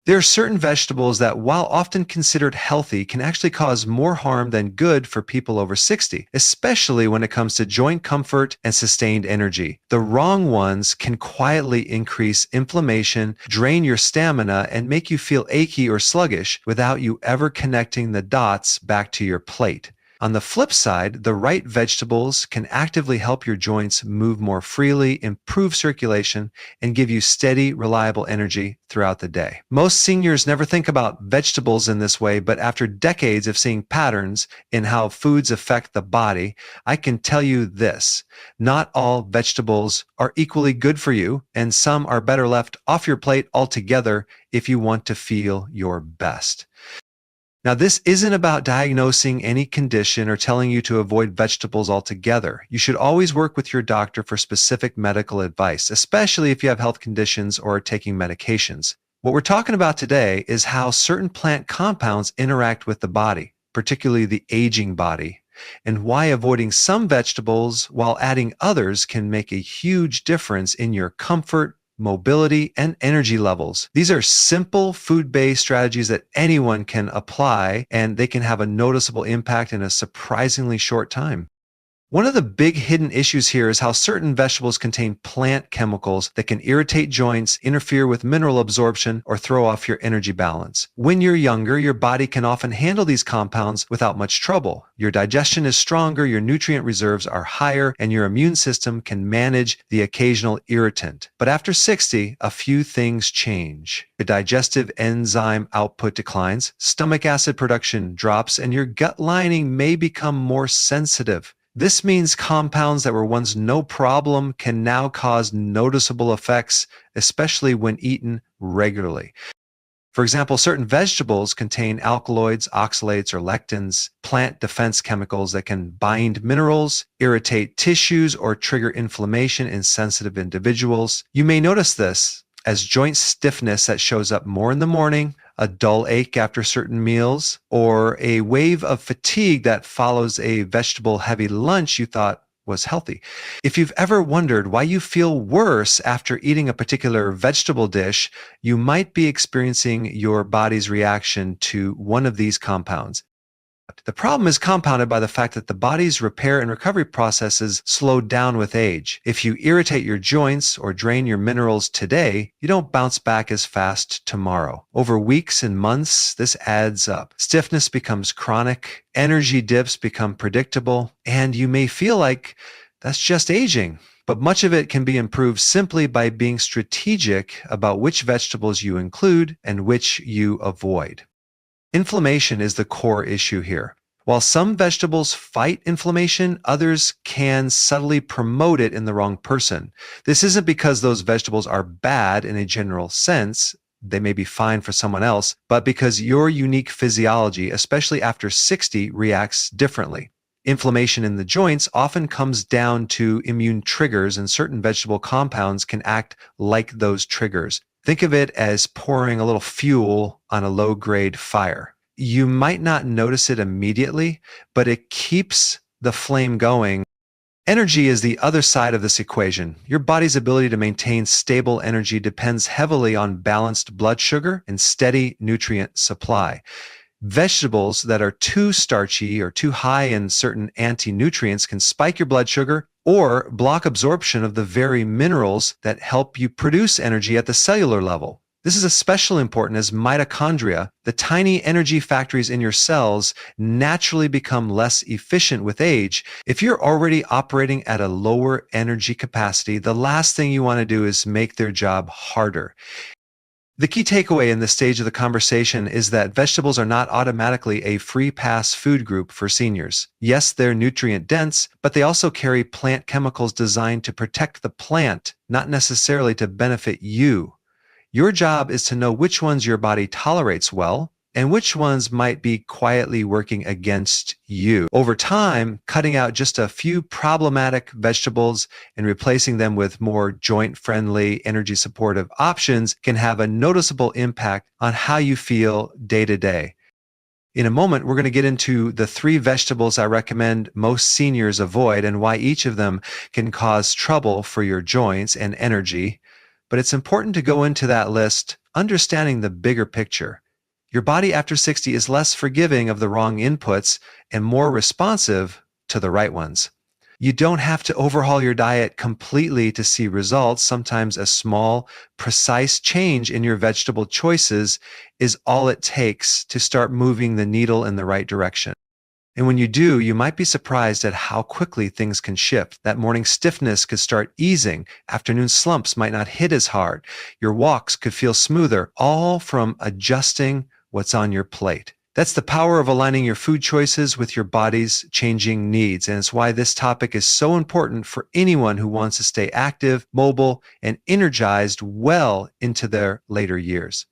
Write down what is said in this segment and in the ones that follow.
There are certain vegetables that, while often considered healthy, can actually cause more harm than good for people over 60, especially when it comes to joint comfort and sustained energy. The wrong ones can quietly increase inflammation, drain your stamina, and make you feel achy or sluggish without you ever connecting the dots back to your plate. On the flip side, the right vegetables can actively help your joints move more freely, improve circulation, and give you steady, reliable energy throughout the day. Most seniors never think about vegetables in this way, but after decades of seeing patterns in how foods affect the body, I can tell you this: not all vegetables are equally good for you, and some are better left off your plate altogether if you want to feel your best. Now, this isn't about diagnosing any condition or telling you to avoid vegetables altogether. You should always work with your doctor for specific medical advice, especially if you have health conditions or are taking medications. What we're talking about today is how certain plant compounds interact with the body, particularly the aging body, and why avoiding some vegetables while adding others can make a huge difference in your comfort, mobility, and energy levels. These are simple food-based strategies that anyone can apply, and they can have a noticeable impact in a surprisingly short time. One of the big hidden issues here is how certain vegetables contain plant chemicals that can irritate joints, interfere with mineral absorption, or throw off your energy balance. When you're younger, your body can often handle these compounds without much trouble. Your digestion is stronger, your nutrient reserves are higher, and your immune system can manage the occasional irritant. But after 60, a few things change. The digestive enzyme output declines, stomach acid production drops, and your gut lining may become more sensitive. This means compounds that were once no problem can now cause noticeable effects, especially when eaten regularly. For example, certain vegetables contain alkaloids, oxalates, or lectins, plant defense chemicals that can bind minerals, irritate tissues, or trigger inflammation in sensitive individuals. You may notice this as joint stiffness that shows up more in the morning, a dull ache after certain meals, or a wave of fatigue that follows a vegetable-heavy lunch you thought was healthy. If you've ever wondered why you feel worse after eating a particular vegetable dish, you might be experiencing your body's reaction to one of these compounds. The problem is compounded by the fact that the body's repair and recovery processes slow down with age. If you irritate your joints or drain your minerals today, you don't bounce back as fast tomorrow. Over weeks and months, this adds up. Stiffness becomes chronic, energy dips become predictable, and you may feel like that's just aging. But much of it can be improved simply by being strategic about which vegetables you include and which you avoid. Inflammation is the core issue here. While some vegetables fight inflammation, others can subtly promote it in the wrong person. This isn't because those vegetables are bad in a general sense. They may be fine for someone else, but because your unique physiology, especially after 60, reacts differently. Inflammation in the joints often comes down to immune triggers, and certain vegetable compounds can act like those triggers. Think of it as pouring a little fuel on a low-grade fire. You might not notice it immediately, but it keeps the flame going. Energy is the other side of this equation. Your body's ability to maintain stable energy depends heavily on balanced blood sugar and steady nutrient supply. Vegetables that are too starchy or too high in certain anti-nutrients can spike your blood sugar or block absorption of the very minerals that help you produce energy at the cellular level. This is especially important as mitochondria, the tiny energy factories in your cells, naturally become less efficient with age. If you're already operating at a lower energy capacity, the last thing you want to do is make their job harder. The key takeaway in this stage of the conversation is that vegetables are not automatically a free pass food group for seniors. Yes, they're nutrient dense, but they also carry plant chemicals designed to protect the plant, not necessarily to benefit you. Your job is to know which ones your body tolerates well and which ones might be quietly working against you. Over time, cutting out just a few problematic vegetables and replacing them with more joint-friendly, energy-supportive options can have a noticeable impact on how you feel day to day. In a moment, we're going to get into the 3 vegetables I recommend most seniors avoid and why each of them can cause trouble for your joints and energy. but it's important to go into that list understanding the bigger picture. Your body after 60 is less forgiving of the wrong inputs and more responsive to the right ones. You don't have to overhaul your diet completely to see results. Sometimes a small, precise change in your vegetable choices is all it takes to start moving the needle in the right direction. And when you do, you might be surprised at how quickly things can shift. That morning stiffness could start easing. Afternoon slumps might not hit as hard. Your walks could feel smoother, all from adjusting what's on your plate. That's the power of aligning your food choices with your body's changing needs. And it's why this topic is so important for anyone who wants to stay active, mobile, and energized well into their later years.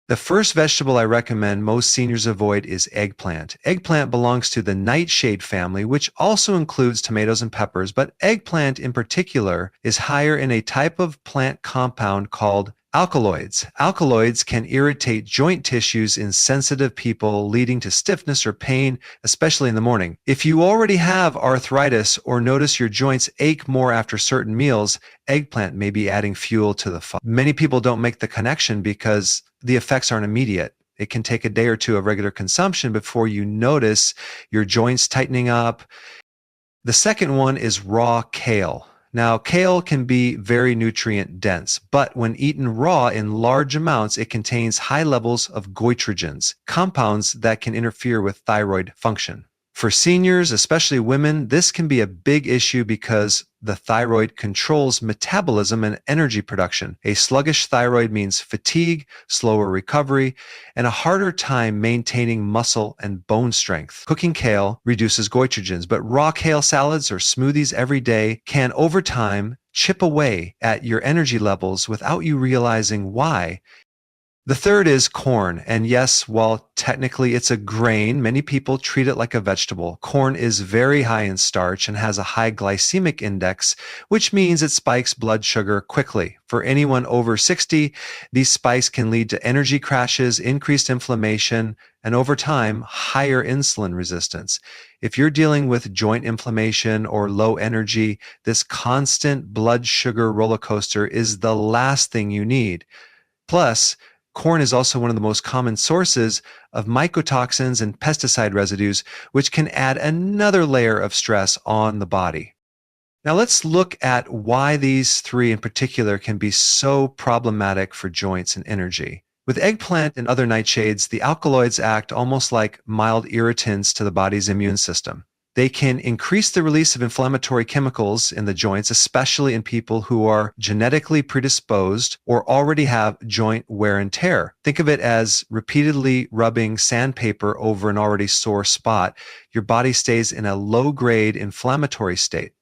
The first vegetable I recommend most seniors avoid is eggplant. Eggplant belongs to the nightshade family, which also includes tomatoes and peppers, but eggplant in particular is higher in a type of plant compound called alkaloids. Alkaloids can irritate joint tissues in sensitive people, leading to stiffness or pain, especially in the morning. If you already have arthritis or notice your joints ache more after certain meals, eggplant may be adding fuel to the fire. Many people don't make the connection because the effects aren't immediate. It can take a day or two of regular consumption before you notice your joints tightening up. The second one is raw kale. Now, kale can be very nutrient dense, but when eaten raw in large amounts, it contains high levels of goitrogens, compounds that can interfere with thyroid function. For seniors, especially women, this can be a big issue because the thyroid controls metabolism and energy production. A sluggish thyroid means fatigue, slower recovery, and a harder time maintaining muscle and bone strength. Cooking kale reduces goitrogens, but raw kale salads or smoothies every day can, over time, chip away at your energy levels without you realizing why. The third is corn, and yes, while technically it's a grain, many people treat it like a vegetable. Corn is very high in starch and has a high glycemic index, which means it spikes blood sugar quickly. For anyone over 60, these spikes can lead to energy crashes, increased inflammation, and over time, higher insulin resistance. If you're dealing with joint inflammation or low energy, this constant blood sugar roller coaster is the last thing you need. Plus, corn is also one of the most common sources of mycotoxins and pesticide residues, which can add another layer of stress on the body. Now let's look at why these three in particular can be so problematic for joints and energy. With eggplant and other nightshades, the alkaloids act almost like mild irritants to the body's immune system. They can increase the release of inflammatory chemicals in the joints, especially in people who are genetically predisposed or already have joint wear and tear. Think of it as repeatedly rubbing sandpaper over an already sore spot. Your body stays in a low-grade inflammatory state.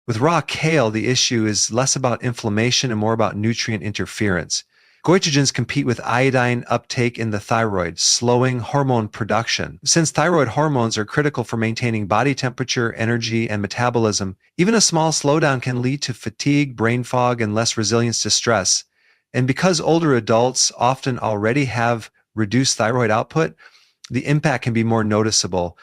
With raw kale, the issue is less about inflammation and more about nutrient interference. Goitrogens compete with iodine uptake in the thyroid, slowing hormone production. Since thyroid hormones are critical for maintaining body temperature, energy, and metabolism, even a small slowdown can lead to fatigue, brain fog, and less resilience to stress. And because older adults often already have reduced thyroid output, the impact can be more noticeable.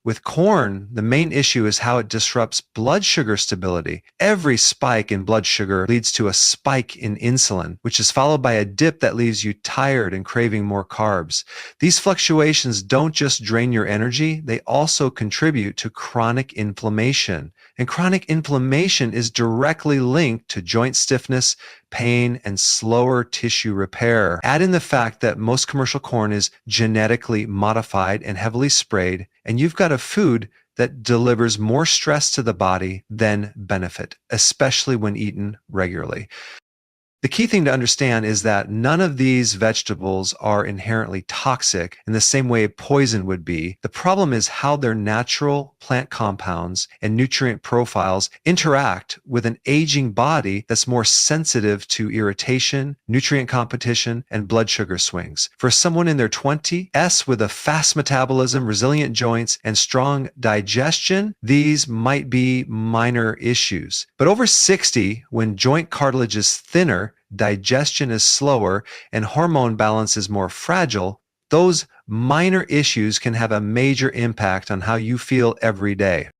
With corn, the main issue is how it disrupts blood sugar stability. Every spike in blood sugar leads to a spike in insulin, which is followed by a dip that leaves you tired and craving more carbs. These fluctuations don't just drain your energy, they also contribute to chronic inflammation. And chronic inflammation is directly linked to joint stiffness, pain, and slower tissue repair. Add in the fact that most commercial corn is genetically modified and heavily sprayed, and you've got a food that delivers more stress to the body than benefit, especially when eaten regularly. The key thing to understand is that none of these vegetables are inherently toxic in the same way poison would be. The problem is how their natural plant compounds and nutrient profiles interact with an aging body that's more sensitive to irritation, nutrient competition, and blood sugar swings. For someone in their 20s with a fast metabolism, resilient joints, and strong digestion, these might be minor issues. But over 60, when joint cartilage is thinner, digestion is slower, and hormone balance is more fragile, those minor issues can have a major impact on how you feel every day.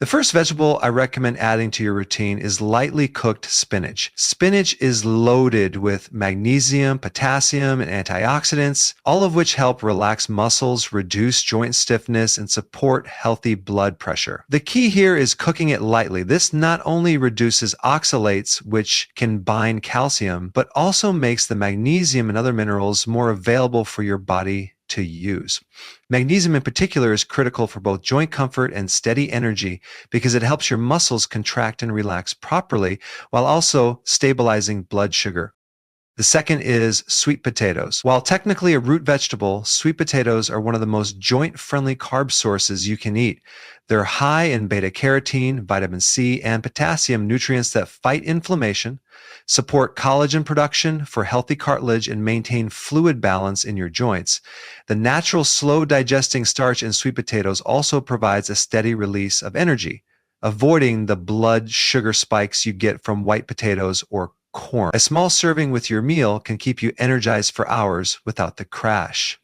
The first vegetable I recommend adding to your routine is lightly cooked spinach. Spinach is loaded with magnesium, potassium, and antioxidants, all of which help relax muscles, reduce joint stiffness, and support healthy blood pressure. The key here is cooking it lightly. This not only reduces oxalates, which can bind calcium, but also makes the magnesium and other minerals more available for your body to use. Magnesium in particular is critical for both joint comfort and steady energy because it helps your muscles contract and relax properly while also stabilizing blood sugar. The second is sweet potatoes. While technically a root vegetable, sweet potatoes are one of the most joint-friendly carb sources you can eat. They're high in beta-carotene, vitamin C, and potassium nutrients that fight inflammation, support collagen production for healthy cartilage, and maintain fluid balance in your joints. The natural slow digesting starch in sweet potatoes also provides a steady release of energy, avoiding the blood sugar spikes you get from white potatoes or corn. A small serving with your meal can keep you energized for hours without the crash.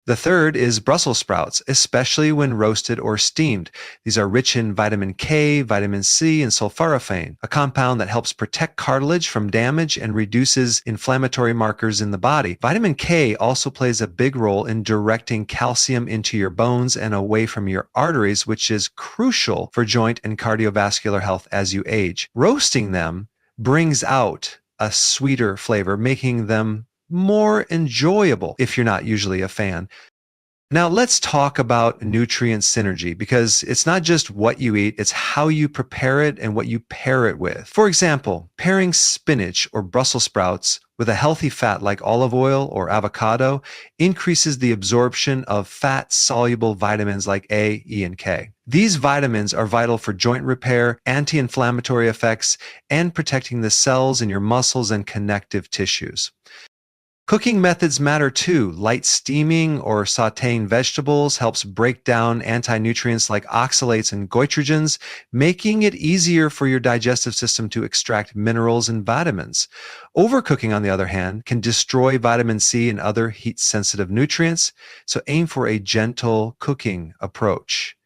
The third is Brussels sprouts, especially when roasted or steamed. These are rich in vitamin K, vitamin C, and sulforaphane, a compound that helps protect cartilage from damage and reduces inflammatory markers in the body. Vitamin K also plays a big role in directing calcium into your bones and away from your arteries, which is crucial for joint and cardiovascular health as you age. Roasting them brings out a sweeter flavor, making them more enjoyable if you're not usually a fan. Now let's talk about nutrient synergy because it's not just what you eat, it's how you prepare it and what you pair it with. For example, pairing spinach or Brussels sprouts with a healthy fat like olive oil or avocado increases the absorption of fat-soluble vitamins like A, E, and K. These vitamins are vital for joint repair, anti-inflammatory effects, and protecting the cells in your muscles and connective tissues. Cooking methods matter too. Light steaming or sautéing vegetables helps break down anti-nutrients like oxalates and goitrogens, making it easier for your digestive system to extract minerals and vitamins. Overcooking, on the other hand, can destroy vitamin C and other heat-sensitive nutrients, so aim for a gentle cooking approach.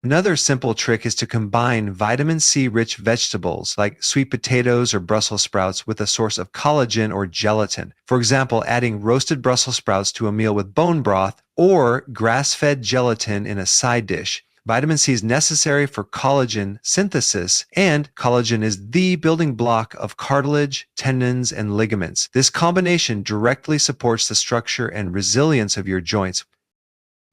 Another simple trick is to combine vitamin C-rich vegetables like sweet potatoes or Brussels sprouts with a source of collagen or gelatin. For example, adding roasted Brussels sprouts to a meal with bone broth or grass-fed gelatin in a side dish. Vitamin C is necessary for collagen synthesis, and collagen is the building block of cartilage, tendons, and ligaments. This combination directly supports the structure and resilience of your joints.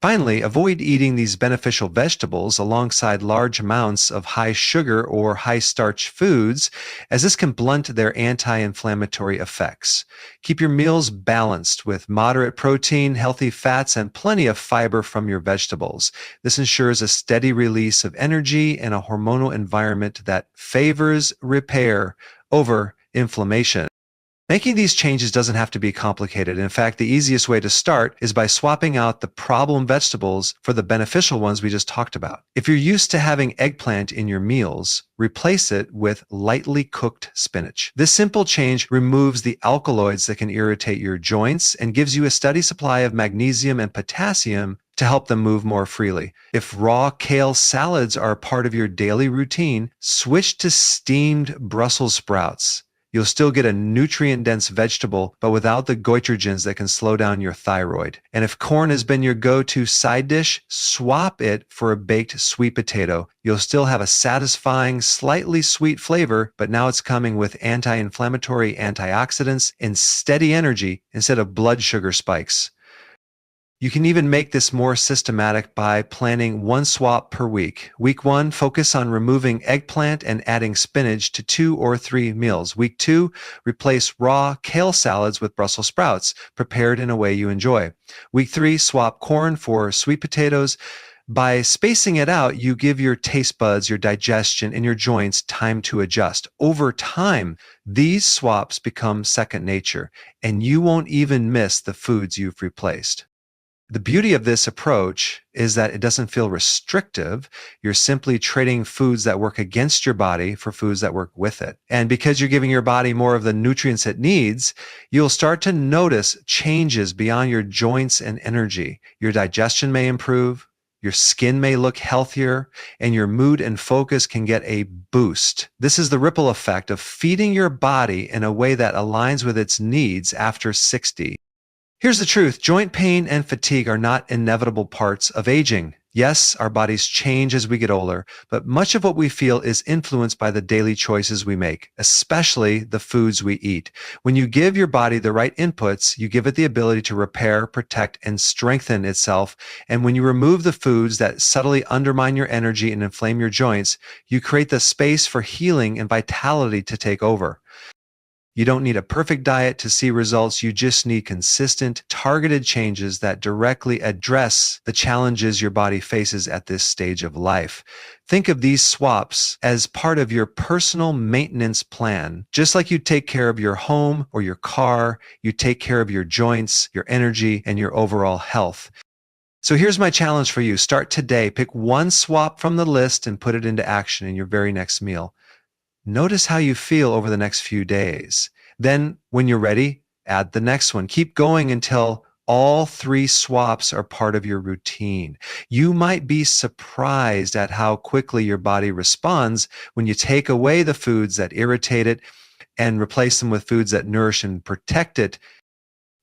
Finally, avoid eating these beneficial vegetables alongside large amounts of high sugar or high starch foods, as this can blunt their anti-inflammatory effects. Keep your meals balanced with moderate protein, healthy fats, and plenty of fiber from your vegetables. This ensures a steady release of energy and a hormonal environment that favors repair over inflammation. Making these changes doesn't have to be complicated. In fact, the easiest way to start is by swapping out the problem vegetables for the beneficial ones we just talked about. If you're used to having eggplant in your meals, replace it with lightly cooked spinach. This simple change removes the alkaloids that can irritate your joints and gives you a steady supply of magnesium and potassium to help them move more freely. If raw kale salads are part of your daily routine, switch to steamed Brussels sprouts. You'll still get a nutrient-dense vegetable, but without the goitrogens that can slow down your thyroid. And if corn has been your go-to side dish, swap it for a baked sweet potato. You'll still have a satisfying, slightly sweet flavor, but now it's coming with anti-inflammatory antioxidants and steady energy instead of blood sugar spikes. You can even make this more systematic by planning one swap per week. Week 1, focus on removing eggplant and adding spinach to 2 or 3 meals. Week 2, replace raw kale salads with Brussels sprouts, prepared in a way you enjoy. Week 3, swap corn for sweet potatoes. By spacing it out, you give your taste buds, your digestion, and your joints time to adjust. Over time, these swaps become second nature, and you won't even miss the foods you've replaced. The beauty of this approach is that it doesn't feel restrictive. You're simply trading foods that work against your body for foods that work with it. And because you're giving your body more of the nutrients it needs, you'll start to notice changes beyond your joints and energy. Your digestion may improve, your skin may look healthier, and your mood and focus can get a boost. This is the ripple effect of feeding your body in a way that aligns with its needs after 60. Here's the truth: joint pain and fatigue are not inevitable parts of aging. Yes, our bodies change as we get older, but much of what we feel is influenced by the daily choices we make, especially the foods we eat. When you give your body the right inputs, you give it the ability to repair, protect, and strengthen itself. And when you remove the foods that subtly undermine your energy and inflame your joints, you create the space for healing and vitality to take over. You don't need a perfect diet to see results. You just need consistent, targeted changes that directly address the challenges your body faces at this stage of life. Think of these swaps as part of your personal maintenance plan. Just like you take care of your home or your car, you take care of your joints, your energy, and your overall health. So here's my challenge for you. Start today. Pick one swap from the list and put it into action in your very next meal. Notice how you feel over the next few days. Then, when you're ready, add the next one. Keep going until all three swaps are part of your routine. You might be surprised at how quickly your body responds when you take away the foods that irritate it and replace them with foods that nourish and protect it.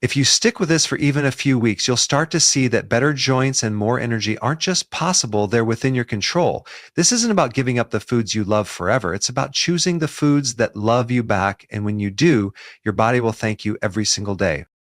If you stick with this for even a few weeks, you'll start to see that better joints and more energy aren't just possible, they're within your control. This isn't about giving up the foods you love forever. It's about choosing the foods that love you back. And when you do, your body will thank you every single day.